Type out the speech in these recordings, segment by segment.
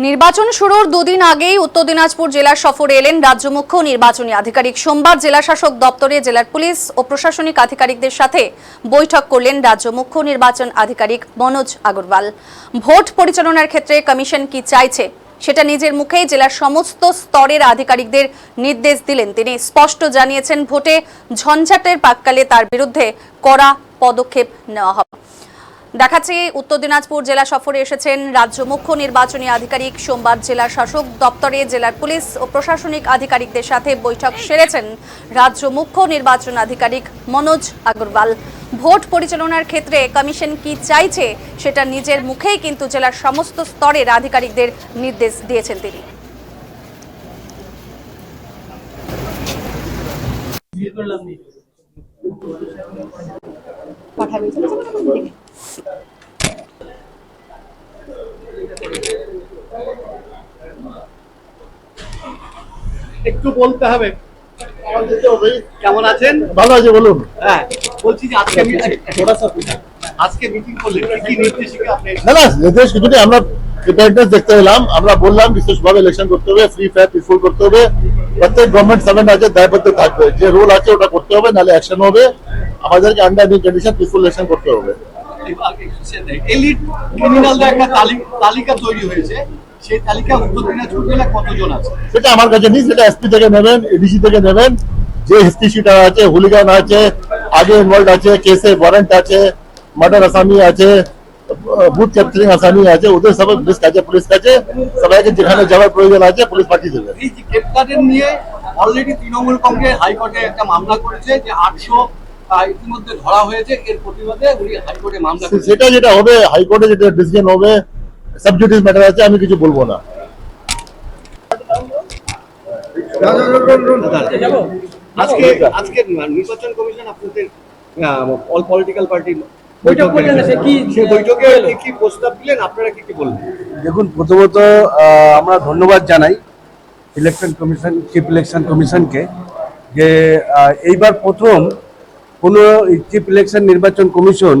নির্বাচন শুরুর দুদিন আগেই উত্তর দিনাজপুর জেলার সফরে এলেন রাজ্য মুখ্য নির্বাচনী আধিকারিক। সোমবার জেলা শাসক দপ্তরে জেলার পুলিশ ও প্রশাসনিক আধিকারিকদের সাথে বৈঠক করলেন রাজ্য মুখ্য নির্বাচন আধিকারিক মনোজ আগরওয়াল। ভোট পরিচালনার ক্ষেত্রে কমিশন কি চাইছে সেটা নিজের মুখেই জেলার সমস্ত স্তরের আধিকারিকদের নির্দেশ দিলেন তিনি। স্পষ্ট জানিয়েছেন, ভোটে ঝঞ্ঝাটের পাককালে তার বিরুদ্ধে কড়া পদক্ষেপ নেওয়া হবে। দেখাচ্ছি উত্তর দিনাজপুর জেলা সফরে এসেছেন রাজ্য মুখ্য নির্বাচনী আধিকারিক। সোমবার জেলা শাসক দপ্তরে জেলার পুলিশ ও প্রশাসনিক আধিকারিকদের সাথে বৈঠক সেরেছেন রাজ্য মুখ্য নির্বাচন আধিকারিক মনোজ আগরওয়াল। ভোট পরিচালনার ক্ষেত্রে কমিশন কি চাইছে সেটা নিজের মুখেই কিন্তু জেলার সমস্ত স্তরের আধিকারিকদের নির্দেশ দিয়েছেন তিনি। একটু বলতে হবে। কেমন আছেন? ভালো আছে, বলুন। হ্যাঁ, বলছি যে আজকে মিটিং করলেন, কি নির্দেশিকা আপনি? না না, নির্দেশ কিছু নেই, আমরা প্রিপেয়ারনেস দেখতে এলাম। আমরা বললাম বিশেষভাবে ইলেকশন করতে হবে, ফ্রি ফেয়ার পিসফুল করতে হবে। প্রত্যেক গভর্নমেন্ট সার্ভেন্ট আছে, দায়বদ্ধ থাকবে, যে রুল আছে ওটা করতে হবে, নাহলে অ্যাকশন হবে। আমাদেরকে under any condition peaceful election করতে হবে। এলিট ক্রিমিনালদের একটা তালিকা তৈরি হয়েছে, সেই তালিকা উত্তর দিনাজপুর জেলায় কতজন আছে সেটা আমার কাছে নেই, সেটা এসপি থেকে নেবেন, এডিসি থেকে নেবেন। যে হিস্ট্রি শিটার আছে, হুলিগান আছে, আগে ইনভলভ আছে, কেসে ওয়ারেন্ট আছে, মার্ডার আসামি আছে, বুথ ক্যাপচারিং আসামি আছে, ওদের সবাই পুলিশ কাছে সবাইকে যেখানে যাওয়ার প্রয়োজন আছে পুলিশ পাঠিয়ে দেবে। এই যে গ্রেপ্তারের নিয়ে অলরেডি তৃণমূল কংগ্রেস হাইকোর্টে একটা মামলা করেছে যে 800 ইতিমধ্যে ধরা হয়েছে, এর প্রতিবাদে উনি হাইকোর্টে মামলা করেছে। সেটা যেটা হবে হাইকোর্টে যেটা ডিসিশন হবে, সাবজুডিস ম্যাটার আছে, আমি কিছু বলবো না। আজকে নির্বাচন কমিশন আপনাদের অল পলিটিক্যাল পার্টি বৈঠক করলেন, সেই বৈঠকে কি প্রস্তাব দিলেন, আপনারা কি বলবেন? দেখুন, প্রথমত আমরা ধন্যবাদ জানাই ইলেকশন কমিশন, চিফ ইলেকশন কমিশনকে, যে এইবার প্রথম কোনো চিফ ইলেকশন নির্বাচন কমিশন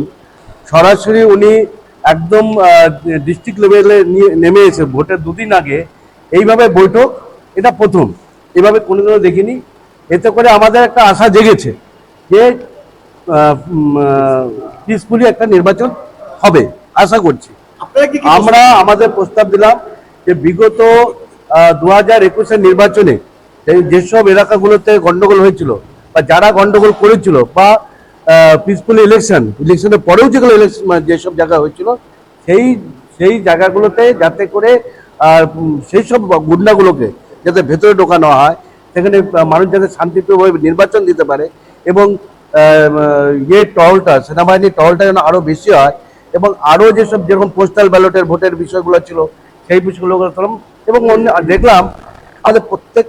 সরাসরি উনি একদম ডিস্ট্রিক্ট লেভেলে নেমে এসে ভোটের দুদিন আগে এইভাবে বৈঠক, এটা প্রথম, এভাবে কোনোদিনও দেখিনি। এতে করে আমাদের একটা আশা জেগেছে যে পিসফুলি একটা নির্বাচন হবে, আশা করছি। আমরা আমাদের প্রস্তাব দিলাম যে বিগত 2021-এর নির্বাচনে যেসব এলাকাগুলোতে গন্ডগোল হয়েছিল বা যারা গন্ডগোল করেছিল বা পিসফুলি ইলেকশনের পরেও যেগুলো ইলেকশন যেসব জায়গা হয়েছিল সেই জায়গাগুলোতে যাতে করে সেই সব গুন্ডাগুলোকে যাতে ভেতরে ঢোকানো হয়, সেখানে মানুষ যাতে শান্তিপ্রিয়ভাবে নির্বাচন দিতে পারে, এবং টহলটা, সেনাবাহিনীর টহলটা যেন আরও বেশি হয়, এবং আরও যেসব যেরকম পোস্টাল ব্যালটের ভোটের বিষয়গুলো ছিল সেই বিষয়গুলো করলাম। এবং দেখলাম আমাদের প্রত্যেক